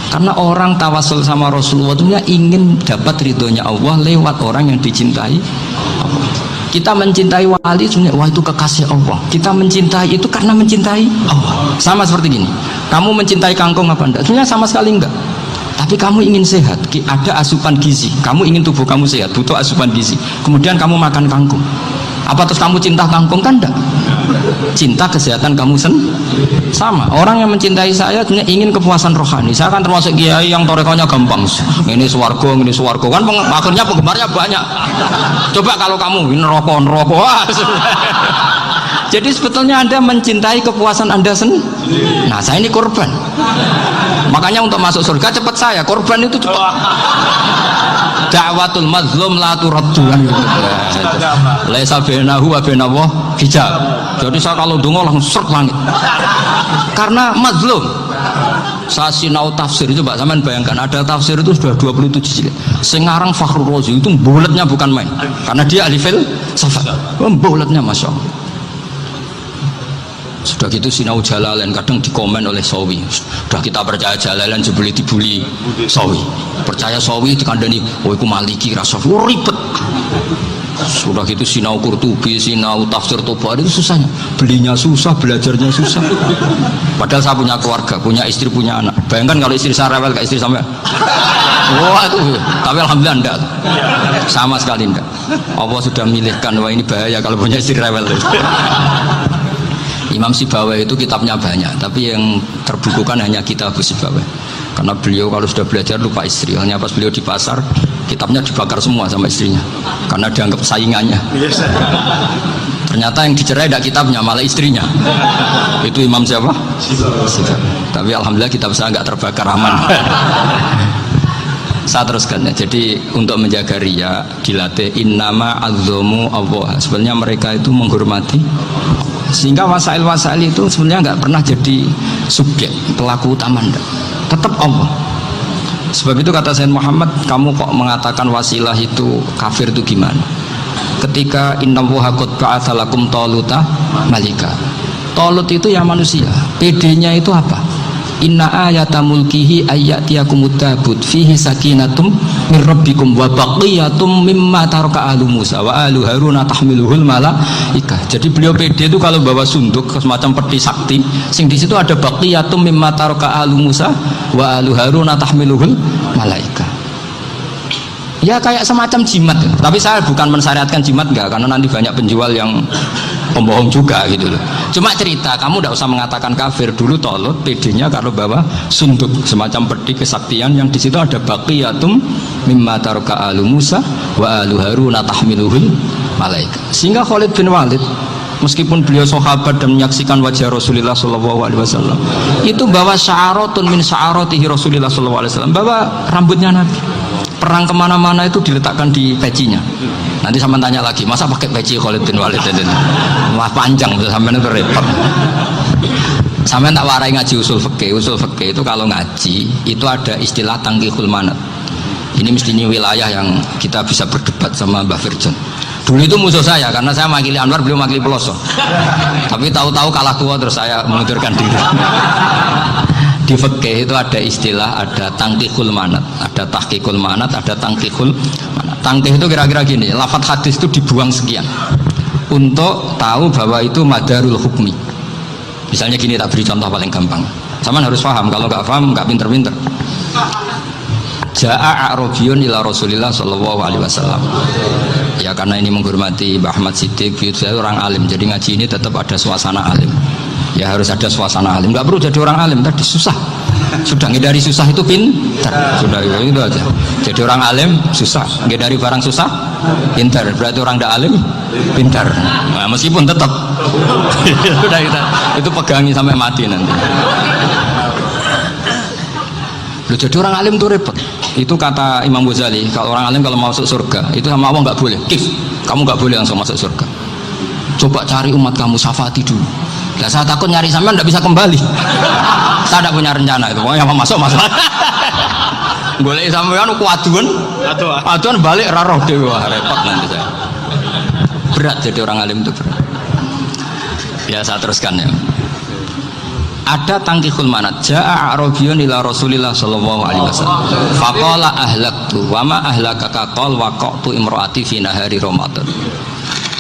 Karena orang tawasul sama Rasulullah itu ingin dapat ridhonya Allah lewat orang yang dicintai Allah. Kita mencintai wali sebenarnya wah itu kekasih Allah. Kita mencintai itu karena mencintai Allah. Sama seperti gini. Kamu mencintai kangkung apa enggak? Sebenarnya sama sekali enggak. Tapi kamu ingin sehat, ada asupan gizi. Kamu ingin tubuh kamu sehat, butuh asupan gizi. Kemudian kamu makan kangkung. Apa terus kamu cinta kangkung kan enggak? Cinta kesehatan kamu sama. Orang yang mencintai saya ingin kepuasan rohani. Saya kan termasuk kiai yang torekonya gampang. Ini swarga kan akhirnya penggemarnya banyak. Coba kalau kamu ini rokok. Jadi sebetulnya Anda mencintai kepuasan Anda sendiri. Nah, saya ini korban. Makanya untuk masuk surga cepat saya. Korban itu cepat. Da'watul mazlum la turaddu. Laisa bainahu wa bainallah hijab. Jadi saya kalau donga langsung seret langit. Karena mazlum. Saya sinau tafsir itu Pak, sampean bayangkan ada tafsir itu sudah 27 jilid. Sing ngarang Fakhrul Razi itu bulatnya bukan main. Karena dia ahli filsafat. Bulatnya Masya Allah. Sudah gitu sinau Jalalain kadang dikomen oleh Sawi. Sudah kita percaya Jalalain jebule dibuli Sawi. Percaya Sawi dikandani, oh iku Maliki Rasafi. Oh ribet. Sudah gitu sinau Qurtubi, sinau tafsir Tabari itu susahnya. Belinya susah, belajarnya susah. Padahal saya punya keluarga, punya istri, punya anak. Bayangkan kalau istri saya rewel kayak istri sampai. Wah itu. Tapi alhamdulillah enggak. Sama sekali enggak. Allah sudah milihkan, wah ini bahaya kalau punya istri rewel. Imam Sibawai itu kitabnya banyak, tapi yang terbukukan hanya kitab Sibawai. Karena beliau kalau sudah belajar lupa istri. Hanya pas beliau di pasar, kitabnya dibakar semua sama istrinya, karena dianggap saingannya. Ternyata yang dicerai tidak kitabnya, malah istrinya. Itu Imam siapa? Sibawai. Tapi alhamdulillah kitab saya nggak terbakar, aman. Saya teruskan ya. Jadi untuk menjaga riya dilatih innama azzamu Allah. Sebenarnya mereka itu menghormati, sehingga wasail-wasail itu sebenarnya nggak pernah jadi subjek pelaku utama, tetap Allah. Sebab itu kata Sayyid Muhammad, kamu kok mengatakan wasilah itu kafir itu gimana? Ketika innallaha qad ba'atsa lakum taluta malika. Talut itu ya manusia. PD-nya itu apa? Inna ayata mulkihi ayyatiyakumut tabut fihi sakinatum min rabbikum wa baqiyatum mimma taraka alu Musa wa alu Haruna tahmiluhul malaikah. Jadi beliau pede itu kalau bawa sunduk semacam peti sakti, sing di situ ada baqiyatum mimma taraka alu Musa wa alu Haruna tahmiluhul malaikah. Ya kayak semacam jimat. Tapi saya bukan mensyariatkan jimat enggak, karena nanti banyak penjual yang pembohong juga gitu loh. Cuma cerita, kamu tidak usah mengatakan kafir. Dulu Tolut PD-nya kalau bawa sunduk semacam peti kesaktian yang di situ ada baqiyatum mimma taraka alu Musa wa alu Harun tahmiluhul malaikat. Sehingga Khalid bin Walid meskipun beliau sahabat dan menyaksikan wajah Rasulullah SAW, itu bawa sya'aratun min sya'aratihi Rasulullah SAW, bawa rambutnya Nabi. Perang kemana-mana itu diletakkan di pecinya. Nanti sama tanya lagi, masa pakai peci Khalid bin Walid itu? Wah panjang, sampai itu repot. Sampai tak warai ngaji usul fikih. Usul fikih itu kalau ngaji itu ada istilah tangkihul manat. Ini mestinya wilayah yang kita bisa berdebat sama Mbah Firjon. Dulu itu musuh saya karena saya makili Anwar, beliau makili Peloso. Tapi tahu-tahu kalah tua terus saya mengundurkan diri. Di fikih itu ada istilah, ada tangkihul manat, ada tahqiqul manat, ada tangkihul manat. Tangkih itu kira-kira gini, lafadz hadis itu dibuang sekian untuk tahu bahwa itu madarul hukmi. Misalnya gini, tak beri contoh paling gampang. Sama harus paham, kalau nggak paham nggak pinter-pinter. Ja'a A'rabiyun ila Rasulillah sallallahu alaihi wasallam. Ya karena ini menghormati Mbah Ahmad Siddiq, saya orang alim, jadi ngaji ini tetap ada suasana alim. Ya harus ada suasana alim, nggak perlu jadi orang alim, tadi susah. Sudah ngedari susah itu pintar. Sudah itu aja. Jadi orang alim susah, ngedari barang susah pintar. Berarti orang tidak alim pintar. Nah, meskipun tetap sudah itu pegangi sampai mati nanti. Loh, jadi orang alim itu repot. Itu kata Imam Ghazali, kalau orang alim kalau mau masuk surga itu sama Allah nggak boleh. Kif, kamu nggak boleh langsung masuk surga. Coba cari umat kamu, syafati dulu. Nah, saya takut nyari sampean tidak bisa kembali. Saya tidak punya rencana itu. Pokoknya apa masuk. Boleh sampean kuaduan, aduan balik raroh dewi, wah repot nanti saya. Berat jadi orang alim itu berat. Ya saya teruskan ya. Ada tangkihul manat. Ja'a A'rabiyun ila Rasulillah sallallahu alaihi wasallam. Faqala ahlaktu wa ma ahlakaka qal waqa'tu imraati fi nahari Ramadan.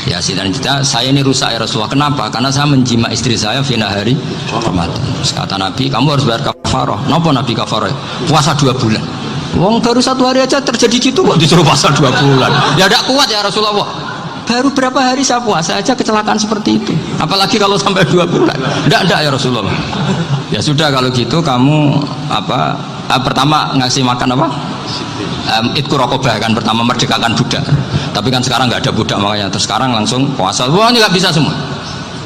Ya sidang-sidang saya ini rusak ya Rasulullah. Kenapa? Karena saya menjima istri saya fi nahari Ramadan. Kata Nabi, kamu harus bayar kafarah. Napa Nabi kafarah? Puasa 2 bulan. Wong baru 1 hari aja terjadi gitu kok disuruh puasa 2 bulan. Ya tidak kuat ya Rasulullah. Baru berapa hari saya puasa aja kecelakaan seperti itu. Apalagi kalau sampai 2 bulan. Tidak ya Rasulullah. Ya sudah kalau gitu kamu apa? Pertama ngasih makan apa? Itku rokobah kan, pertama merdekakan budak. Tapi kan sekarang nggak ada budak makanya. Terus sekarang langsung puasa. Wah ini nggak bisa semua.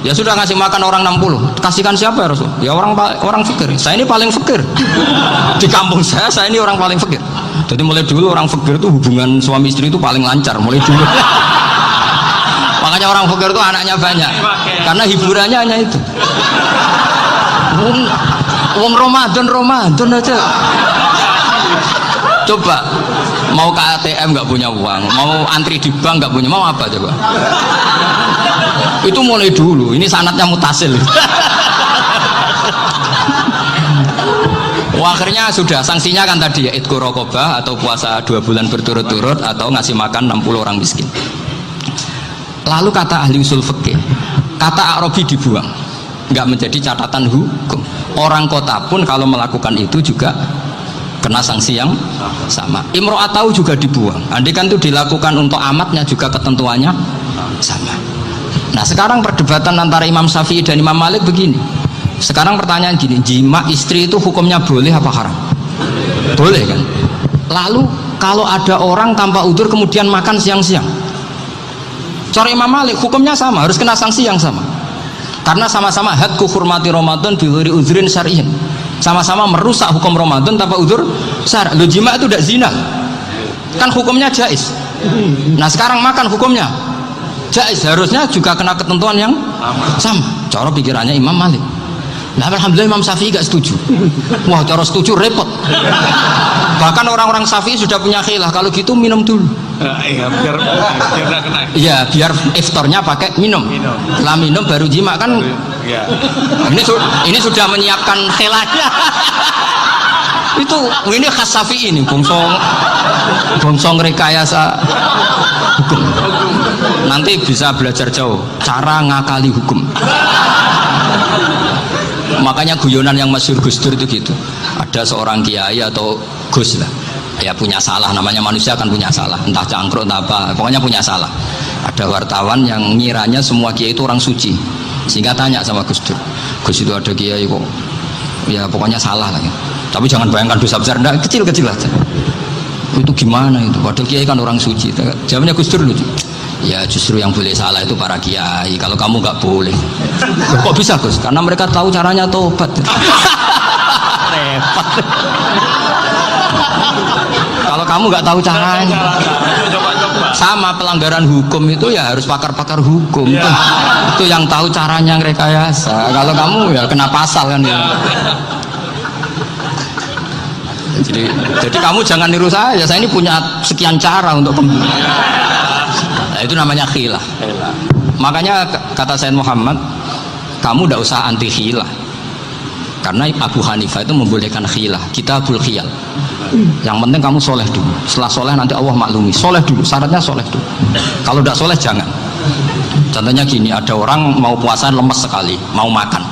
Ya sudah ngasih makan orang 60. Kasihkan siapa ya Rasul? Ya orang fakir. Saya ini paling fakir. Di kampung saya ini orang paling fakir. Jadi mulai dulu orang fakir itu hubungan suami istri itu paling lancar mulai dulu. Makanya orang fakir itu anaknya banyak karena hiburannya hanya itu. Wong Ramadan aja. Coba mau ke ATM nggak punya uang, mau antri di bank nggak punya, mau apa coba? Itu mulai dulu. Ini sanatnya mutasil. Akhirnya sudah sanksinya kan tadi ya itqu raqabah atau puasa 2 bulan berturut-turut atau ngasih makan 60 orang miskin. Lalu kata ahli usul fikih, kata A'rabi dibuang, nggak menjadi catatan hukum. Orang kota pun kalau melakukan itu juga kena sanksi yang sama. Imro'atau juga dibuang. Andai kan itu dilakukan untuk amatnya juga ketentuannya sama. Nah sekarang perdebatan antara Imam Syafi'i dan Imam Malik begini. Sekarang pertanyaan gini, jima istri itu hukumnya boleh apa haram? Boleh kan? Lalu kalau ada orang tanpa udzur kemudian makan siang-siang, cara Imam Malik hukumnya sama, harus kena sanksi yang sama. Karena sama-sama hadku hurmati Ramadan bi ghairi udzrin syar'iyyin. Sama-sama merusak hukum Ramadan tanpa udzur syar'. Lo jima itu tidak zina. Kan hukumnya jais. Nah, sekarang makan hukumnya jais, harusnya juga kena ketentuan yang sama. Cara pikirannya Imam Malik. Nah, alhamdulillah Imam Syafi'i gak setuju. Wah, cara setuju repot. Bahkan orang-orang Syafi'i sudah punya khilaf, kalau gitu minum dulu. Iya, biar gak kena. Iya, biar iftarnya pakai minum. Setelah minum baru jima kan. Iya. Ini sudah menyiapkan khilafnya. Ini khas Syafi'i ini, bongsong rekayasa hukum. Nanti bisa belajar jauh cara ngakali hukum. Makanya guyonan yang masyhur Gus Dur itu gitu. Ada seorang kiai atau Gus lah, ya punya salah, namanya manusia kan punya salah, entah cangkruk entah apa, pokoknya punya salah. Ada wartawan yang ngiranya semua kiai itu orang suci, sehingga tanya sama Gus Dur, Gus itu ada kiai kok ya pokoknya salah lah ya. Tapi jangan bayangkan dosa besar, enggak, kecil-kecil aja. Itu gimana itu, padahal kiai kan orang suci. Jawabnya Gus Dur lucu, ya justru yang boleh salah itu para kiai, kalau kamu nggak boleh. Kok bisa Gus? Karena mereka tahu caranya tobat. Repot. Kalau kamu nggak tahu caranya, sama pelanggaran hukum itu ya harus pakar-pakar hukum. Itu yang tahu caranya rekayasa. Kalau kamu ya kena pasal kan ya. Jadi kamu jangan niru saya ini punya sekian cara untuk nah, itu namanya khilah. Makanya kata Sayyid Muhammad, kamu tidak usah anti khilah, karena Abu Hanifah itu membolehkan khilah, kitabul khiyal. Yang penting kamu soleh dulu, setelah soleh nanti Allah maklumi. Soleh dulu, syaratnya soleh dulu. Kalau tidak soleh jangan. Contohnya gini, ada orang mau puasa lemes sekali, mau makan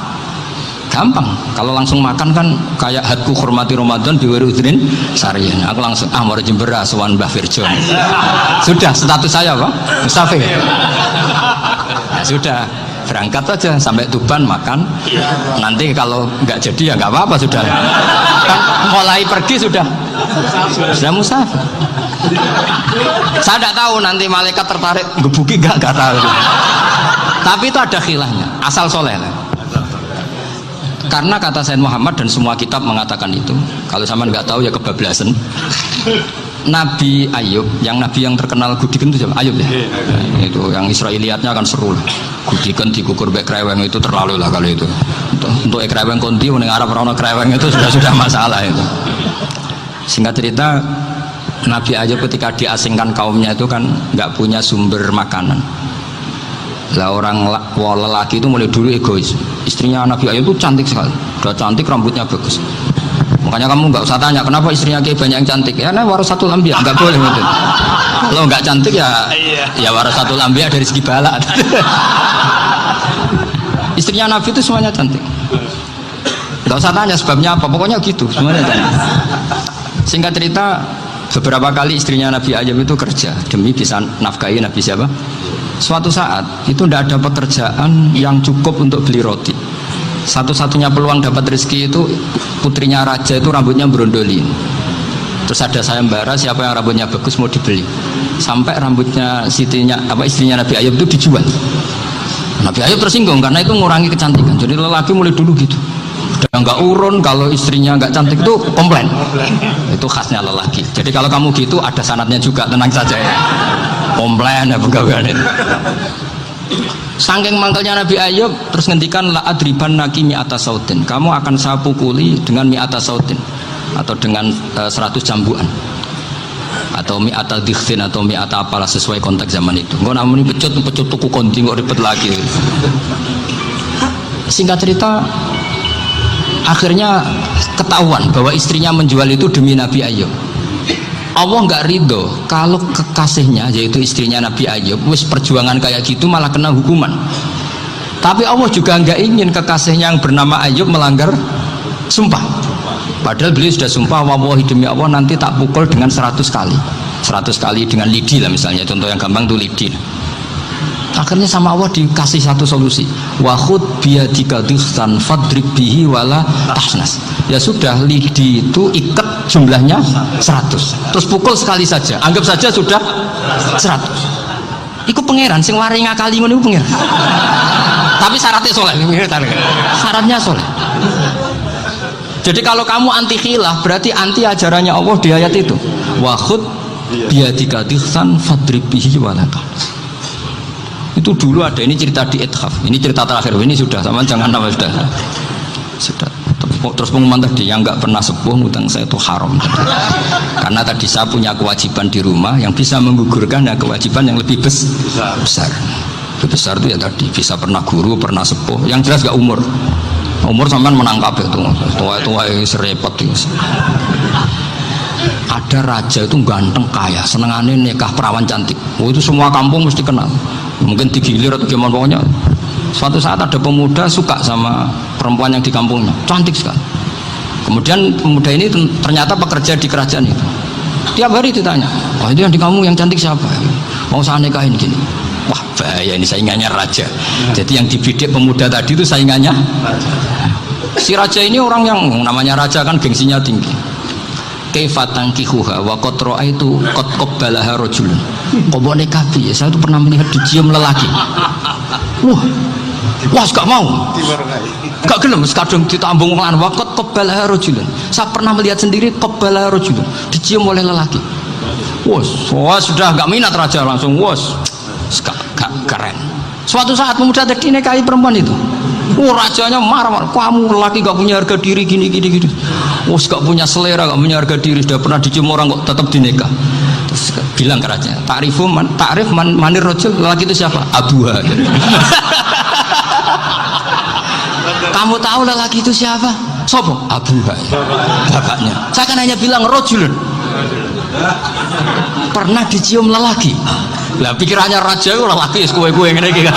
gampang, kalau langsung makan kan kayak hadku hormati Ramadan di Wirudrin Sarian, aku langsung mau Jember Aswan Mbah Firjon, sudah status saya Pak musafir. Nah, sudah berangkat aja sampai Tuban makan, nanti kalau nggak jadi ya nggak apa-apa, sudah kan mulai pergi sudah musafir. Saya tidak tahu nanti malaikat tertarik gebuki nggak tahu, tapi itu ada khilahnya, asal soleh lah. Karena kata Sayyid Muhammad dan semua kitab mengatakan itu, kalau sama nggak tahu ya kebablasan. Nabi Ayub, yang nabi yang terkenal gudikan itu siapa? Ayub ya. Nah, itu yang Israiliyatnya akan seru lah. Gudikan dikukur bek kreweng itu terlalu lah kalau itu. Untuk kreweng konti, untuk Arab orang kreweng itu sudah masalah itu. Singkat cerita, Nabi Ayub ketika diasingkan kaumnya itu kan nggak punya sumber makanan. Lah orang lelaki itu mulai dulu egois. Istrinya Nabi Ayub itu cantik sekali, udah cantik, rambutnya bagus. Makanya kamu nggak usah tanya kenapa istrinya kayak banyak yang cantik. Ya, nah warasatul anbiya, nggak boleh gitu. Kalau nggak cantik ya warasatul anbiya dari segi balak. Istrinya Nabi itu semuanya cantik. Nggak usah tanya sebabnya apa, pokoknya gitu, semuanya cantik. Singkat cerita, beberapa kali istrinya Nabi Ayub itu kerja demi bisa nafkahi Nabi siapa? Suatu saat itu tidak ada pekerjaan yang cukup untuk beli roti. Satu-satunya peluang dapat rezeki itu putrinya raja itu rambutnya berondolin. Terus ada sayembara siapa yang rambutnya bagus mau dibeli. Sampai rambutnya istrinya Nabi Ayub itu dijual. Nabi Ayub tersinggung karena itu mengurangi kecantikan. Jadi lelaki mulai dulu gitu. Udah nggak urun kalau istrinya nggak cantik itu komplain. Itu khasnya lelaki. Jadi kalau kamu gitu ada sanadnya juga, tenang saja ya. Komplain ya pegawaian itu. Saking mangkelnya Nabi Ayub terus ngendikan la adriban naki mi'ata sautin, kamu akan saya pukuli dengan mi'ata sautin atau dengan 100 cambukan atau mi'ata dikhtin atau mi'ata apalah sesuai konteks zaman itu. Nggak namun ini pecut tuku konti nggak ribet lagi. Singkat cerita akhirnya ketahuan bahwa istrinya menjual itu demi Nabi Ayub. Allah nggak ridho kalau kekasihnya yaitu istrinya Nabi Ayub wis perjuangan kayak gitu malah kena hukuman. Tapi Allah juga nggak ingin kekasihnya yang bernama Ayub melanggar sumpah. Padahal beliau sudah sumpah, wallahi demi Allah nanti tak pukul dengan 100 kali. 100 kali dengan lidi lah misalnya, contoh yang gampang tuh lidi. Akhirnya sama Allah dikasih satu solusi, wahud biadika dikhtan fadrib bihi wala tahnas. Ya sudah, lidi itu ikat jumlahnya 100, terus pukul sekali saja, anggap saja sudah 100. Iku pangeran sing wari ngakali ngono iku pangeran. Tapi syaratnya soleh, syaratnya soleh. Jadi kalau kamu anti khilaf berarti anti ajarannya Allah di ayat itu, wahud biadika dikhtan fadrib bihi wala tahnas. Itu dulu ada, ini cerita di Ithaf, ini cerita terakhir, ini sudah sama jangan nama sudah terus pengumuman tadi yang nggak pernah sepuh ngutang saya itu haram karena tadi saya punya kewajiban di rumah yang bisa menggugurkan ya kewajiban yang lebih besar. Lebih besar itu ya tadi bisa pernah guru, pernah sepuh, yang jelas nggak umur sampean menang kabeh tuh tua serepot itu. Ada raja itu ganteng kaya, senengannya nikah perawan cantik. Itu semua kampung mesti kenal. Mungkin digilir atau gimana pokoknya. Suatu saat ada pemuda suka sama perempuan yang di kampungnya, cantik sekali. Kemudian pemuda ini ternyata pekerja di kerajaan itu. Tiap hari ditanya, itu yang di kamu yang cantik siapa? Mau saya nikahin gini. Wah bahaya ini saingannya raja. Jadi yang dibidik pemuda tadi itu saingannya si raja ini. Orang yang namanya raja kan gengsinya tinggi. Kaifa tankihuha wa qad ra'aitu qad qabbalaha rajulun. Kobone kabi, saya itu pernah melihat dicium lelaki. Wah gak mau. Gak gelem kadang ditambung lan wa qad qabbalaha rajulun. Saya pernah melihat sendiri qabbalaha rajulun, dicium oleh lelaki. Wah sudah gak minat raja, langsung gak keren. Suatu saat pemuda tadi nikahi perempuan itu. Rajanya marah, kamu lelaki gak punya harga diri gini. Gak punya selera, gak punya harga diri, sudah pernah dicium orang kok tetap dinikah. Terus bilang ke raja, takrif manir rajul, lelaki itu siapa? Abuha. Kamu tahu lelaki itu siapa? Sopo? Abuha. Bapaknya. Saya kan hanya bilang rajulun. Pernah dicium lelaki. Lah pikirannya raja itu lelaki kue-kue ngene iki.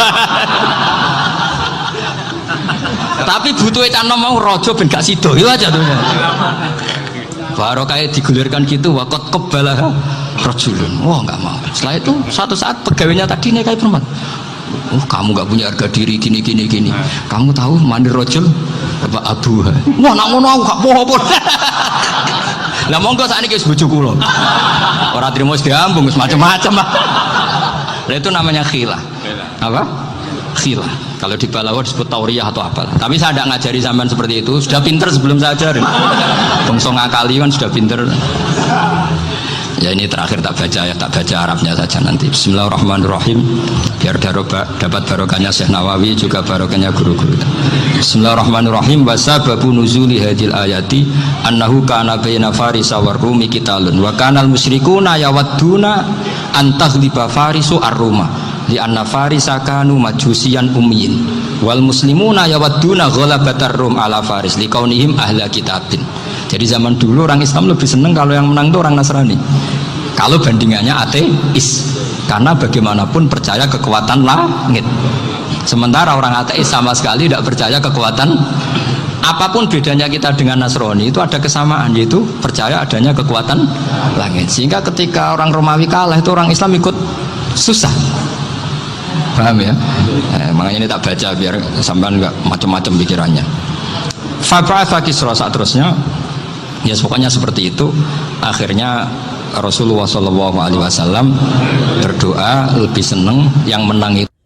Tapi butuhnya tanam mau rojo ben gak sido itu aja tuh. Baru kayak digulirkan gitu wakot kebalah rojulun. Wah nggak mau. Setelah itu suatu saat pegawainya tadi nikahi perempuan. Kamu nggak punya harga diri gini. Kamu tahu mandir rojul apa abuha? Wah nak ngono aku gak apa-apa. Lah monggo sakniki wis bojo kula. Ora trimo wis diambung wis macam-macam. Lah itu namanya khilah. Apa? Khilah. Kalau di Balawa disebut tauriyah atau apa. Tapi saya tidak ngajari zaman seperti itu. Sudah pinter sebelum saya ajarin. Bangsa ngakali kan sudah pinter. Ya ini terakhir tak baca Arabnya saja nanti. Bismillahirrahmanirrahim. Biar dapat barokahnya Syekh Nawawi juga barokahnya guru-guru. Bismillahirrahmanirrahim. Wasababu nuzuli hadil ayati annahu kana baina farisa war rumi qitalun wa kana al musyrikuna yawadduna an taghliba farisu ar-ruma li anna farisa kanu majusiyan ummiyin wal muslimuna yawadduna ghalabatar rum ala faris liqaunihim ahla kitabin. Jadi zaman dulu orang Islam lebih senang kalau yang menang itu orang Nasrani. Kalau bandingannya ateis, karena bagaimanapun percaya kekuatan langit. Sementara orang ateis sama sekali tidak percaya kekuatan. Apapun bedanya kita dengan Nasrani itu ada kesamaan, yaitu percaya adanya kekuatan langit. Sehingga ketika orang Romawi kalah itu orang Islam ikut susah. Paham ya? Makanya ini tak baca biar sampean nggak macam-macam pikirannya. Fab'atha Kisra saat terusnya. Ya pokoknya seperti itu. Akhirnya Rasulullah SAW berdoa lebih senang yang menang itu